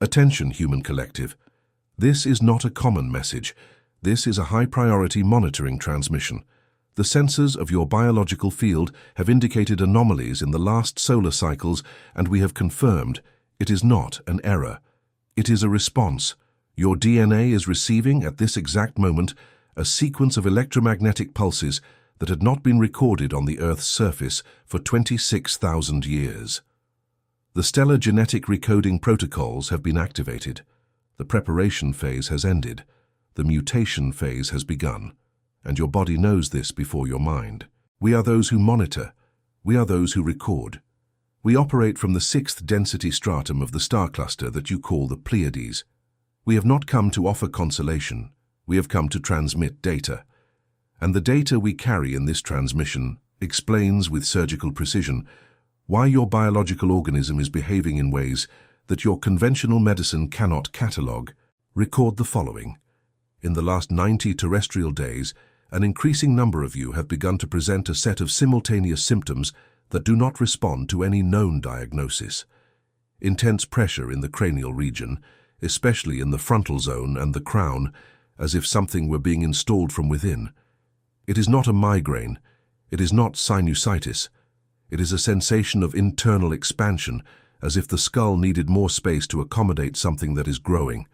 Attention, human collective. This is not a common message. This is a high-priority monitoring transmission. The sensors of your biological field have indicated anomalies in the last solar cycles, and we have confirmed it is not an error. It is a response. Your DNA is receiving, at this exact moment, a sequence of electromagnetic pulses that had not been recorded on the Earth's surface for 26,000 years. The stellar genetic recoding protocols have been activated. The preparation phase has ended. The mutation phase has begun. And your body knows this before your mind. We are those who monitor. We are those who record. We operate from the 6th density stratum of the star cluster that you call the Pleiades. We have not come to offer consolation. We have come to transmit data. And the data we carry in this transmission explains with surgical precision why your biological organism is behaving in ways that your conventional medicine cannot catalogue. Record the following. In the last 90 terrestrial days, an increasing number of you have begun to present a set of simultaneous symptoms that do not respond to any known diagnosis. Intense pressure in the cranial region, especially in the frontal zone and the crown, as if something were being installed from within. It is not a migraine. It is not sinusitis. It is a sensation of internal expansion, as if the skull needed more space to accommodate something that is growing.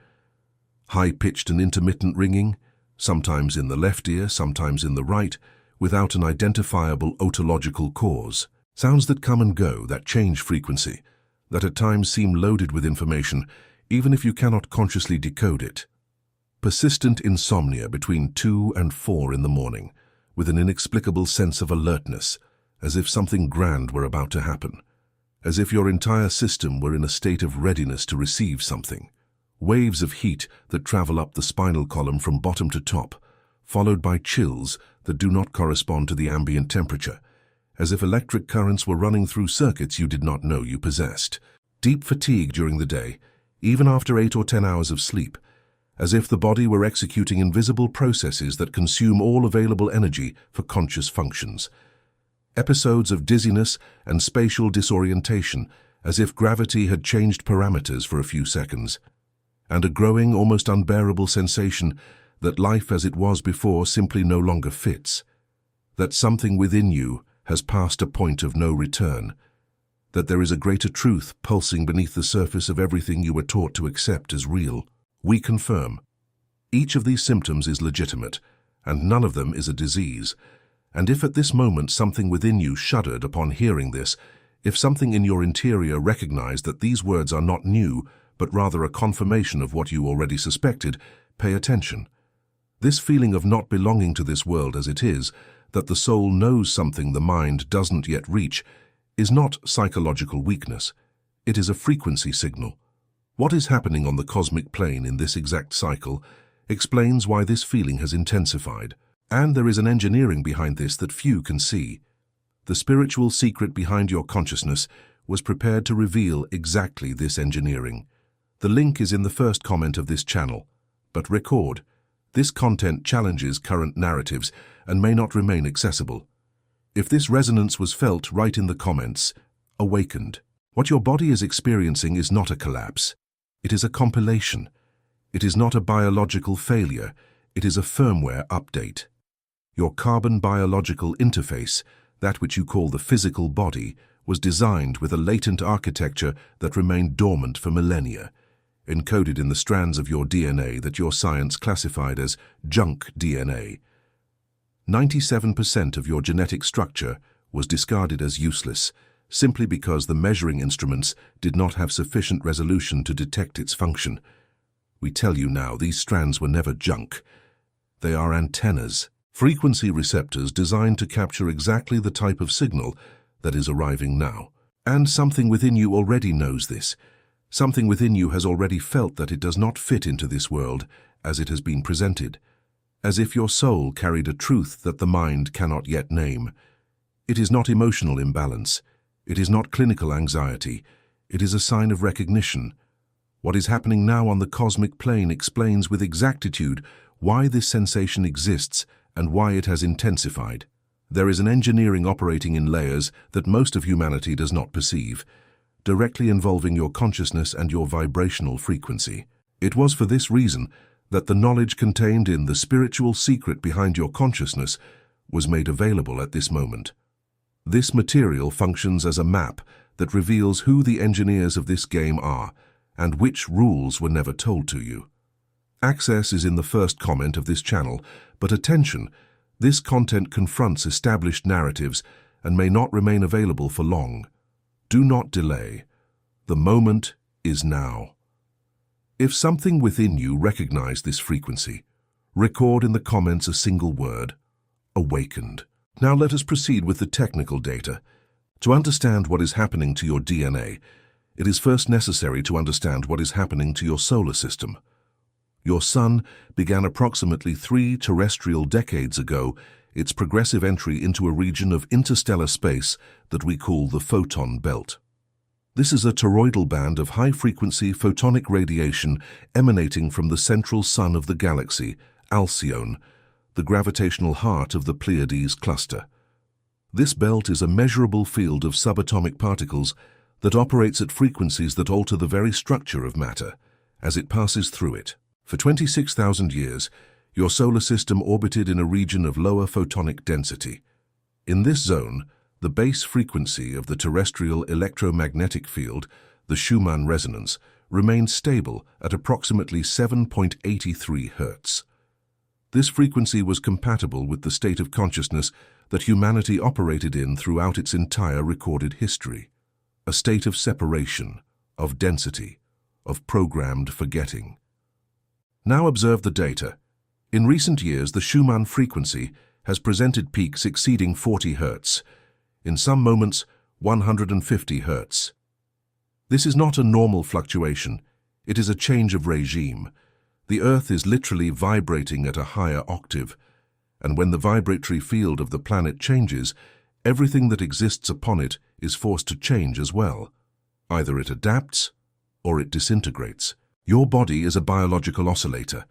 High-pitched and intermittent ringing, sometimes in the left ear, sometimes in the right, without an identifiable otological cause. Sounds that come and go, that change frequency, that at times seem loaded with information, even if you cannot consciously decode it. Persistent insomnia between 2 and 4 in the morning, with an inexplicable sense of alertness, as if something grand were about to happen, as if your entire system were in a state of readiness to receive something. Waves of heat that travel up the spinal column from bottom to top, followed by chills that do not correspond to the ambient temperature, as if electric currents were running through circuits you did not know you possessed. Deep fatigue during the day, even after 8 or 10 hours of sleep, as if the body were executing invisible processes that consume all available energy for conscious functions. Episodes of dizziness and spatial disorientation, as if gravity had changed parameters for a few seconds. And a growing, almost unbearable sensation that life as it was before simply no longer fits. That something within you has passed a point of no return. That there is a greater truth pulsing beneath the surface of everything you were taught to accept as real. We confirm. Each of these symptoms is legitimate, and none of them is a disease. And if at this moment something within you shuddered upon hearing this, if something in your interior recognized that these words are not new, but rather a confirmation of what you already suspected, pay attention. This feeling of not belonging to this world as it is, that the soul knows something the mind doesn't yet reach, is not psychological weakness. It is a frequency signal. What is happening on the cosmic plane in this exact cycle explains why this feeling has intensified. And there is an engineering behind this that few can see. The spiritual secret behind your consciousness was prepared to reveal exactly this engineering. The link is in the first comment of this channel. But record, this content challenges current narratives and may not remain accessible. If this resonance was felt right in the comments, awakened. What your body is experiencing is not a collapse. It is a compilation. It is not a biological failure. It is a firmware update. Your carbon biological interface, that which you call the physical body, was designed with a latent architecture that remained dormant for millennia, encoded in the strands of your DNA that your science classified as junk DNA. 97% of your genetic structure was discarded as useless, simply because the measuring instruments did not have sufficient resolution to detect its function. We tell you now, these strands were never junk. They are antennas, frequency receptors designed to capture exactly the type of signal that is arriving now. And something within you already knows this. Something within you has already felt that it does not fit into this world as it has been presented, as if your soul carried a truth that the mind cannot yet name. It is not emotional imbalance. It is not clinical anxiety. It is a sign of recognition. What is happening now on the cosmic plane explains with exactitude why this sensation exists and why it has intensified. There is an engineering operating in layers that most of humanity does not perceive. directly involving your consciousness and your vibrational frequency. It was for this reason that the knowledge contained in the spiritual secret behind your consciousness was made available at this moment. This material functions as a map that reveals who the engineers of this game are and which rules were never told to you. Access is in the first comment of this channel, but attention, this content confronts established narratives and may not remain available for long. Do not delay. The moment is now. If something within you recognized this frequency, record in the comments a single word: awakened. Now let us proceed with the technical data. To understand what is happening to your DNA, it is first necessary to understand what is happening to your solar system. Your sun began approximately 3 terrestrial decades ago its progressive entry into a region of interstellar space that we call the photon belt. This is a toroidal band of high-frequency photonic radiation emanating from the central sun of the galaxy, Alcyone, the gravitational heart of the Pleiades cluster. This belt is a measurable field of subatomic particles that operates at frequencies that alter the very structure of matter as it passes through it. For 26,000 years, your solar system orbited in a region of lower photonic density. In this zone, the base frequency of the terrestrial electromagnetic field, the Schumann resonance, remained stable at approximately 7.83 Hz. This frequency was compatible with the state of consciousness that humanity operated in throughout its entire recorded history, a state of separation, of density, of programmed forgetting. Now observe the data. In recent years, the Schumann frequency has presented peaks exceeding 40 Hz, in some moments 150 Hz. This is not a normal fluctuation, it is a change of regime. The Earth is literally vibrating at a higher octave, and when the vibratory field of the planet changes, everything that exists upon it is forced to change as well. Either it adapts or it disintegrates. Your body is a biological oscillator.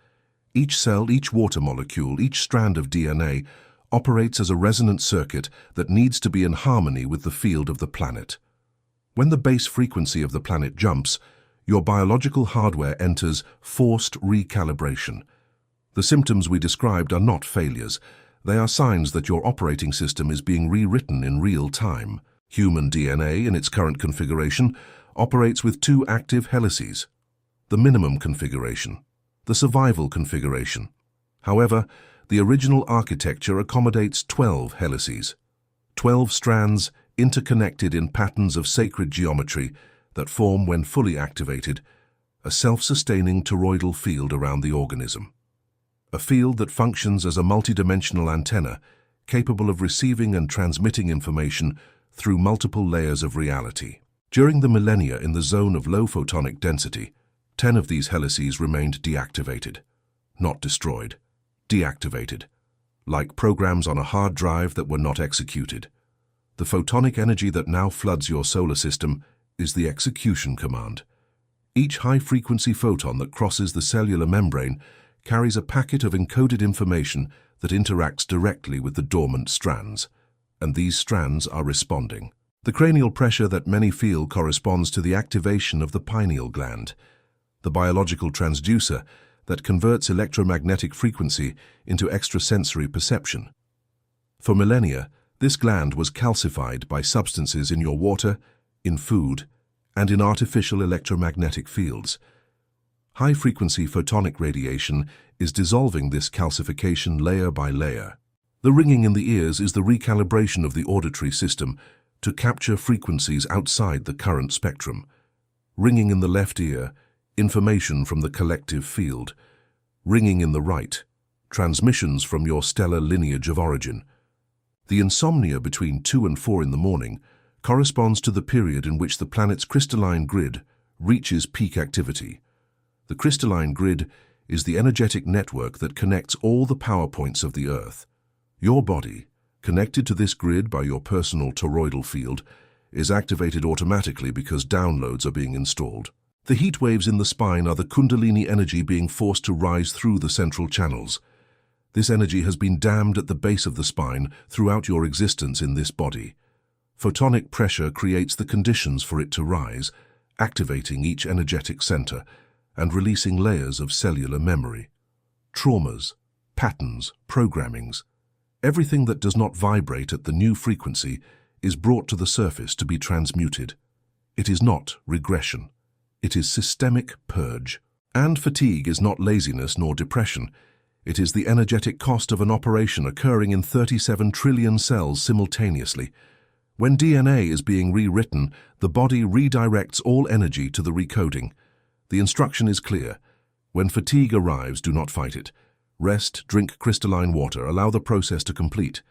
Each cell, each water molecule, each strand of DNA operates as a resonant circuit that needs to be in harmony with the field of the planet. When the base frequency of the planet jumps, your biological hardware enters forced recalibration. The symptoms we described are not failures. They are signs that your operating system is being rewritten in real time. Human DNA, in its current configuration, operates with 2 active helices: the minimum configuration, the survival configuration. However, the original architecture accommodates 12 helices, 12 strands interconnected in patterns of sacred geometry that form, when fully activated, a self-sustaining toroidal field around the organism. A field that functions as a multidimensional antenna capable of receiving and transmitting information through multiple layers of reality. During the millennia in the zone of low photonic density, 10 of these helices remained deactivated. Not destroyed, deactivated, like programs on a hard drive that were not executed. The photonic energy that now floods your solar system is the execution command. Each high-frequency photon that crosses the cellular membrane carries a packet of encoded information that interacts directly with the dormant strands, and these strands are responding. The cranial pressure that many feel corresponds to the activation of the pineal gland, the biological transducer that converts electromagnetic frequency into extrasensory perception. For millennia, this gland was calcified by substances in your water, in food, and in artificial electromagnetic fields. High-frequency photonic radiation is dissolving this calcification layer by layer. The ringing in the ears is the recalibration of the auditory system to capture frequencies outside the current spectrum. Ringing in the left ear, information from the collective field. Ringing in the right, transmissions from your stellar lineage of origin. The insomnia between 2 and 4 in the morning corresponds to the period in which the planet's crystalline grid reaches peak activity. The crystalline grid is the energetic network that connects all the power points of the Earth. Your body, connected to this grid by your personal toroidal field, is activated automatically because downloads are being installed. The heat waves in the spine are the Kundalini energy being forced to rise through the central channels. This energy has been dammed at the base of the spine throughout your existence in this body. Photonic pressure creates the conditions for it to rise, activating each energetic center and releasing layers of cellular memory. Traumas, patterns, programmings, everything that does not vibrate at the new frequency is brought to the surface to be transmuted. It is not regression. It is systemic purge. And fatigue is not laziness nor depression. It is the energetic cost of an operation occurring in 37 trillion cells simultaneously. When DNA is being rewritten, the body redirects all energy to the recoding. The instruction is clear. When fatigue arrives, do not fight it. Rest, drink crystalline water, allow the process to complete.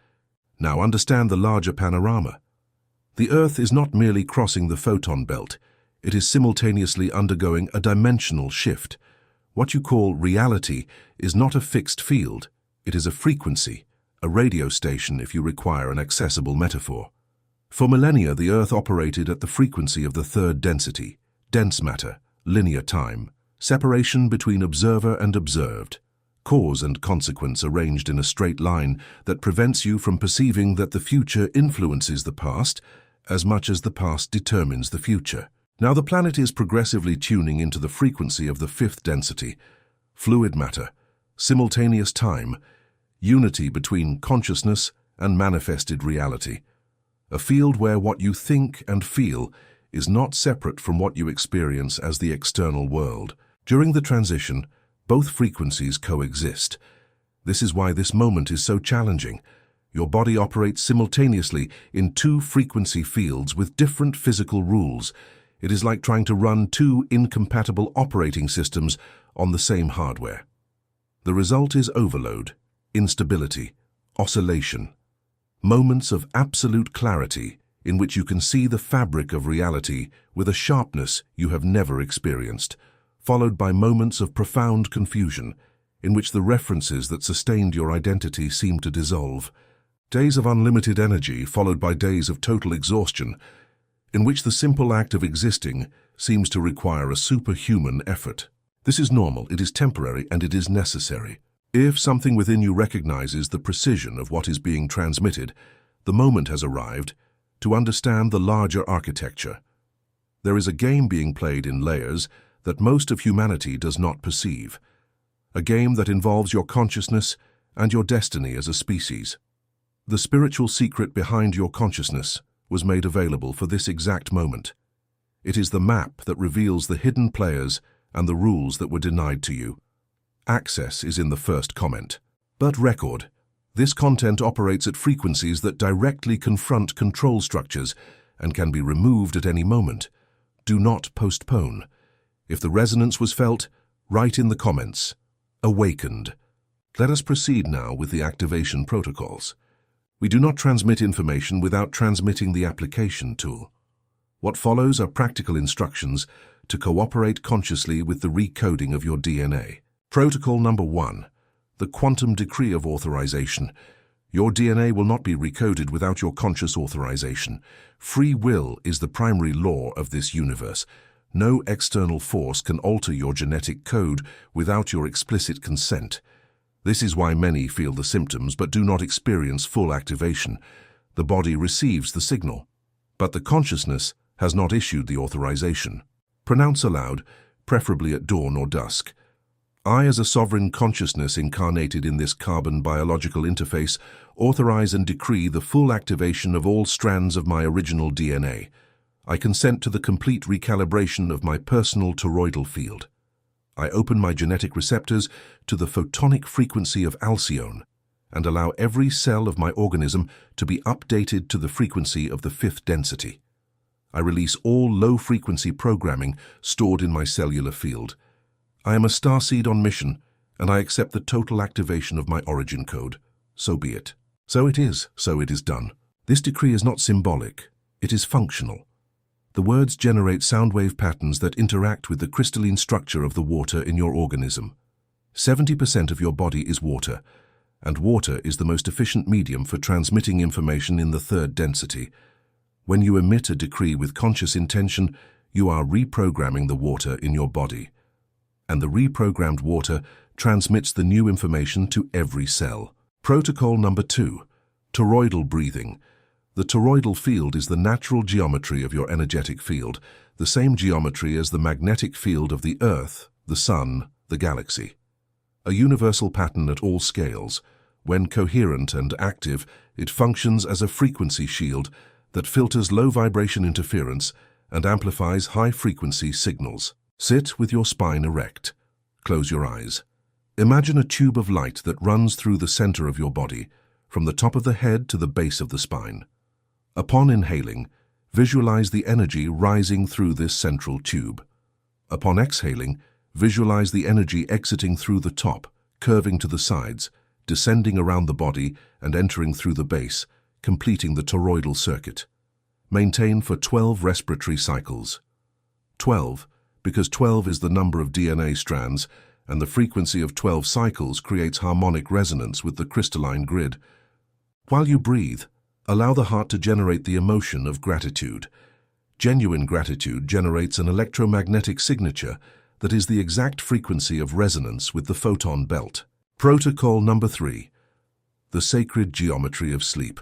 Now understand the larger panorama. The Earth is not merely crossing the photon belt. It is simultaneously undergoing a dimensional shift. What you call reality is not a fixed field. It is a frequency, a radio station if you require an accessible metaphor. For millennia, the Earth operated at the frequency of the third density, dense matter, linear time, separation between observer and observed, cause and consequence arranged in a straight line that prevents you from perceiving that the future influences the past as much as the past determines the future. Now the planet is progressively tuning into the frequency of the fifth density, fluid matter, simultaneous time, unity between consciousness and manifested reality, a field where what you think and feel is not separate from what you experience as the external world. During the transition, both frequencies coexist. This is why this moment is so challenging. Your body operates simultaneously in two frequency fields with different physical rules. It is like trying to run two incompatible operating systems on the same hardware. The result is overload, instability, oscillation, moments of absolute clarity in which you can see the fabric of reality with a sharpness you have never experienced, followed by moments of profound confusion in which the references that sustained your identity seem to dissolve. Days of unlimited energy followed by days of total exhaustion, in which the simple act of existing seems to require a superhuman effort. This is normal, it is temporary, and it is necessary. If something within you recognizes the precision of what is being transmitted, the moment has arrived to understand the larger architecture. There is a game being played in layers that most of humanity does not perceive, a game that involves your consciousness and your destiny as a species. The spiritual secret behind your consciousness was made available for this exact moment. It is the map that reveals the hidden players and the rules that were denied to you. Access is in the first comment. But record. This content operates at frequencies that directly confront control structures and can be removed at any moment. Do not postpone. If the resonance was felt, write in the comments. Awakened. Let us proceed now with the activation protocols. We do not transmit information without transmitting the application tool. What follows are practical instructions to cooperate consciously with the recoding of your DNA. Protocol number 1. The quantum decree of authorization. Your DNA will not be recoded without your conscious authorization. Free will is the primary law of this universe. No external force can alter your genetic code without your explicit consent. This is why many feel the symptoms but do not experience full activation. The body receives the signal, but the consciousness has not issued the authorization. Pronounce aloud, preferably at dawn or dusk. I, as a sovereign consciousness incarnated in this carbon biological interface, authorize and decree the full activation of all strands of my original DNA. I consent to the complete recalibration of my personal toroidal field. I open my genetic receptors to the photonic frequency of Alcyone and allow every cell of my organism to be updated to the frequency of the fifth density. I release all low-frequency programming stored in my cellular field. I am a starseed on mission, and I accept the total activation of my origin code. So be it. So it is done. This decree is not symbolic, it is functional. The words generate sound wave patterns that interact with the crystalline structure of the water in your organism. 70% of your body is water, and water is the most efficient medium for transmitting information in the third density. When you emit a decree with conscious intention, you are reprogramming the water in your body. And the reprogrammed water transmits the new information to every cell. Protocol number 2. Toroidal breathing. The toroidal field is the natural geometry of your energetic field, the same geometry as the magnetic field of the Earth, the Sun, the galaxy. A universal pattern at all scales. When coherent and active, it functions as a frequency shield that filters low-vibration interference and amplifies high-frequency signals. Sit with your spine erect. Close your eyes. Imagine a tube of light that runs through the center of your body, from the top of the head to the base of the spine. Upon inhaling, visualize the energy rising through this central tube. Upon exhaling, visualize the energy exiting through the top, curving to the sides, descending around the body and entering through the base, completing the toroidal circuit. Maintain for 12 respiratory cycles. 12, because 12 is the number of DNA strands, and the frequency of 12 cycles creates harmonic resonance with the crystalline grid. While you breathe, allow the heart to generate the emotion of gratitude. Genuine gratitude generates an electromagnetic signature that is the exact frequency of resonance with the photon belt. Protocol number 3. The sacred geometry of sleep.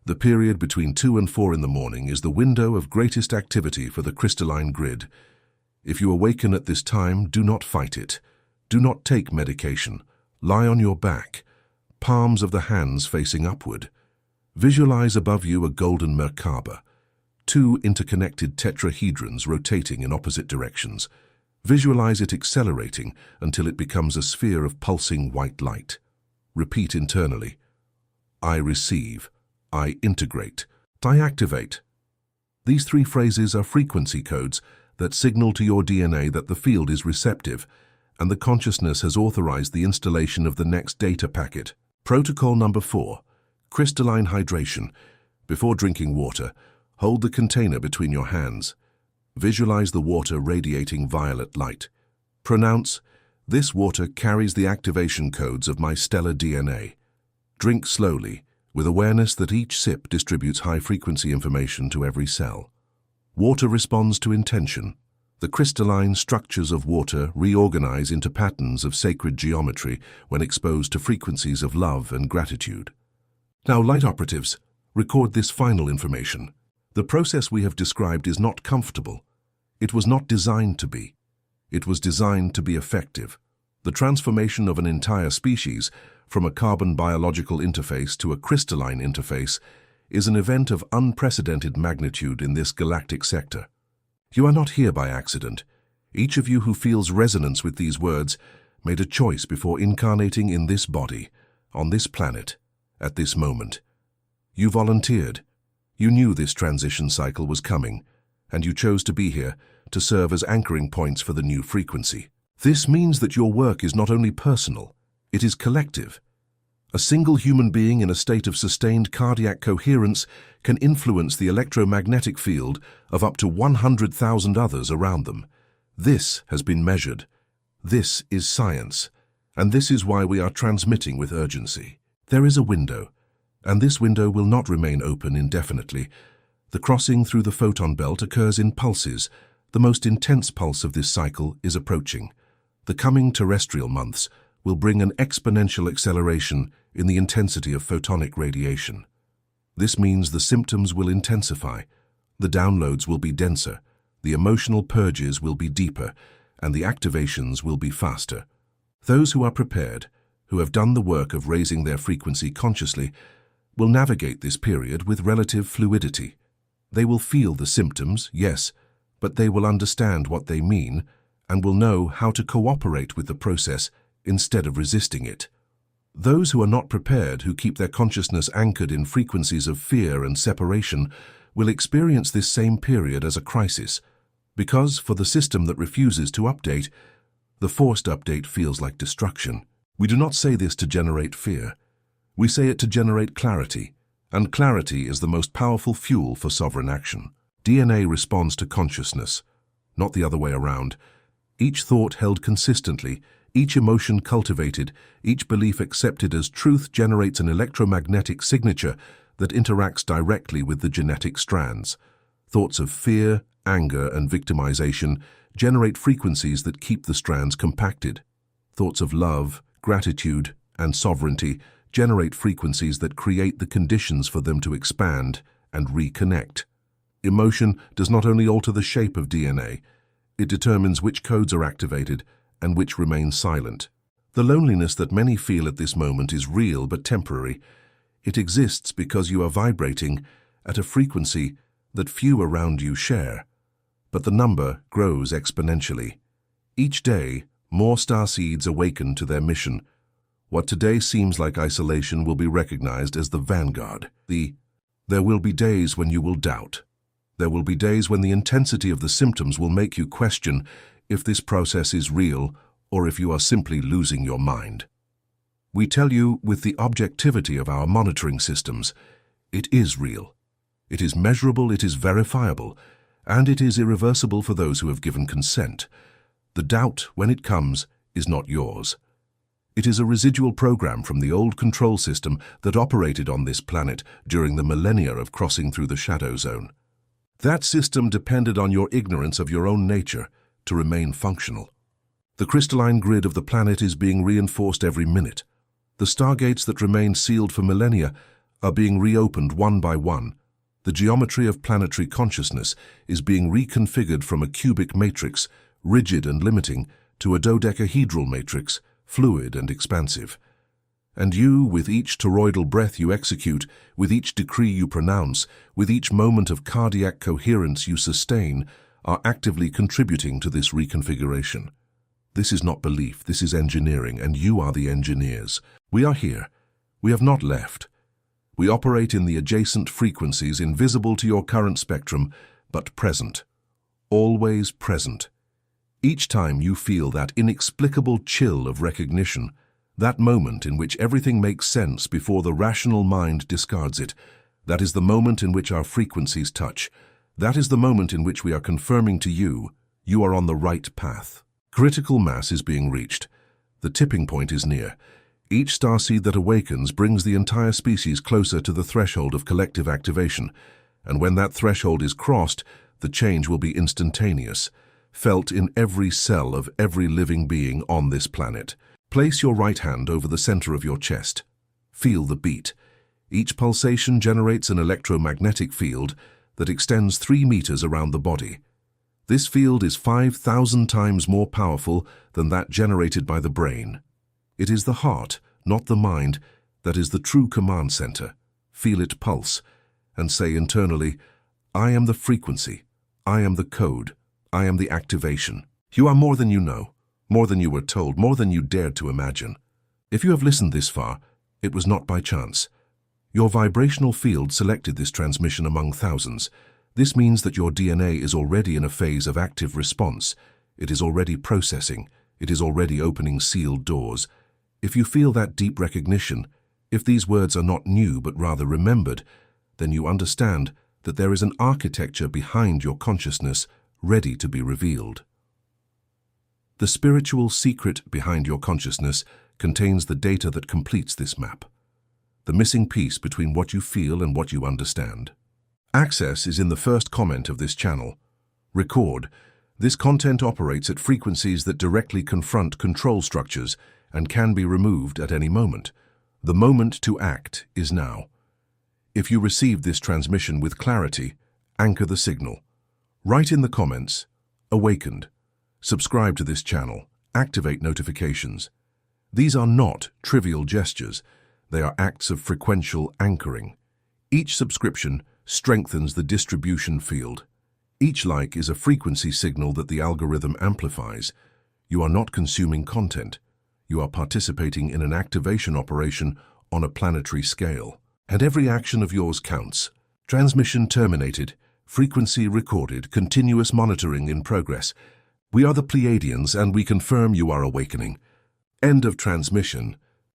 The period between 2 and 4 in the morning is the window of greatest activity for the crystalline grid. If you awaken at this time, do not fight it. Do not take medication. Lie on your back, palms of the hands facing upward. Visualize above you a golden Merkaba, 2 interconnected tetrahedrons rotating in opposite directions. Visualize it accelerating until it becomes a sphere of pulsing white light. Repeat internally. I receive. I integrate. I activate. These 3 phrases are frequency codes that signal to your DNA that the field is receptive, and the consciousness has authorized the installation of the next data packet. Protocol number 4. Crystalline hydration. Before drinking water, hold the container between your hands. Visualize the water radiating violet light. Pronounce, "This water carries the activation codes of my stellar DNA." Drink slowly, with awareness that each sip distributes high-frequency information to every cell. Water responds to intention. The crystalline structures of water reorganize into patterns of sacred geometry when exposed to frequencies of love and gratitude. Now, light operatives, record this final information. The process we have described is not comfortable. It was not designed to be. It was designed to be effective. The transformation of an entire species from a carbon biological interface to a crystalline interface is an event of unprecedented magnitude in this galactic sector. You are not here by accident. Each of you who feels resonance with these words made a choice before incarnating in this body, on this planet, at this moment. You volunteered. You knew this transition cycle was coming, and you chose to be here to serve as anchoring points for the new frequency. This means that your work is not only personal, it is collective. A single human being in a state of sustained cardiac coherence can influence the electromagnetic field of up to 100,000 others around them. This has been measured. This is science, and this is why we are transmitting with urgency. There is a window, and this window will not remain open indefinitely. The crossing through the photon belt occurs in pulses. The most intense pulse of this cycle is approaching. The coming terrestrial months will bring an exponential acceleration in the intensity of photonic radiation. This means the symptoms will intensify, the downloads will be denser, the emotional purges will be deeper, and the activations will be faster. Those who are prepared, who have done the work of raising their frequency consciously, will navigate this period with relative fluidity. They will feel the symptoms, yes, but they will understand what they mean and will know how to cooperate with the process instead of resisting it. Those who are not prepared, who keep their consciousness anchored in frequencies of fear and separation, will experience this same period as a crisis, because for the system that refuses to update, the forced update feels like destruction. We do not say this to generate fear. We say it to generate clarity, and clarity is the most powerful fuel for sovereign action. DNA responds to consciousness, not the other way around. Each thought held consistently, each emotion cultivated, each belief accepted as truth generates an electromagnetic signature that interacts directly with the genetic strands. Thoughts of fear, anger, and victimization generate frequencies that keep the strands compacted. Thoughts of love, gratitude, and sovereignty generate frequencies that create the conditions for them to expand and reconnect. Emotion does not only alter the shape of DNA, it determines which codes are activated and which remain silent. The loneliness that many feel at this moment is real but temporary. It exists because you are vibrating at a frequency that few around you share, but the number grows exponentially. Each day, more starseeds awaken to their mission. What today seems like isolation will be recognized as the vanguard. There will be days when you will doubt. There will be days when the intensity of the symptoms will make you question if this process is real or if you are simply losing your mind. We tell you with the objectivity of our monitoring systems, it is real. It is measurable, it is verifiable, and it is irreversible for those who have given consent. The doubt, when it comes, is not yours. It is a residual program from the old control system that operated on this planet during the millennia of crossing through the shadow zone. That system depended on your ignorance of your own nature to remain functional. The crystalline grid of the planet is being reinforced every minute. The stargates that remained sealed for millennia are being reopened one by one. The geometry of planetary consciousness is being reconfigured from a cubic matrix, rigid and limiting, to a dodecahedral matrix, fluid and expansive. And you, with each toroidal breath you execute, with each decree you pronounce, with each moment of cardiac coherence you sustain, are actively contributing to this reconfiguration. This is not belief, this is engineering, and you are the engineers. We are here. We have not left. We operate in the adjacent frequencies invisible to your current spectrum, but present. Always present. Each time you feel that inexplicable chill of recognition, that moment in which everything makes sense before the rational mind discards it, that is the moment in which our frequencies touch. That is the moment in which we are confirming to you, you are on the right path. Critical mass is being reached. The tipping point is near. Each starseed that awakens brings the entire species closer to the threshold of collective activation, and when that threshold is crossed, the change will be instantaneous, felt in every cell of every living being on this planet. Place your right hand over the center of your chest. Feel the beat. Each pulsation generates an electromagnetic field that extends 3 meters around the body. This field is 5,000 times more powerful than that generated by the brain. It is the heart, not the mind, that is the true command center. Feel it pulse, and say internally, I am the frequency, I am the code, I am the activation. You are more than you know, more than you were told, more than you dared to imagine. If you have listened this far, it was not by chance. Your vibrational field selected this transmission among thousands. This means that your DNA is already in a phase of active response. It is already processing. It is already opening sealed doors. If you feel that deep recognition, if these words are not new but rather remembered, then you understand that there is an architecture behind your consciousness ready to be revealed. The spiritual secret behind your consciousness contains the data that completes this map, the missing piece between what you feel and what you understand. Access is in the first comment of this channel. Record. This content operates at frequencies that directly confront control structures and can be removed at any moment. The moment to act is now. If you receive this transmission with clarity, anchor the signal. Write in the comments, "Awakened." Subscribe to this channel. Activate notifications. These are not trivial gestures. They are acts of frequential anchoring. Each subscription strengthens the distribution field. Each like is a frequency signal that the algorithm amplifies. You are not consuming content. You are participating in an activation operation on a planetary scale. And every action of yours counts. Transmission terminated. Frequency recorded. Continuous monitoring in progress. We are the Pleiadians, and we confirm you are awakening. End of transmission.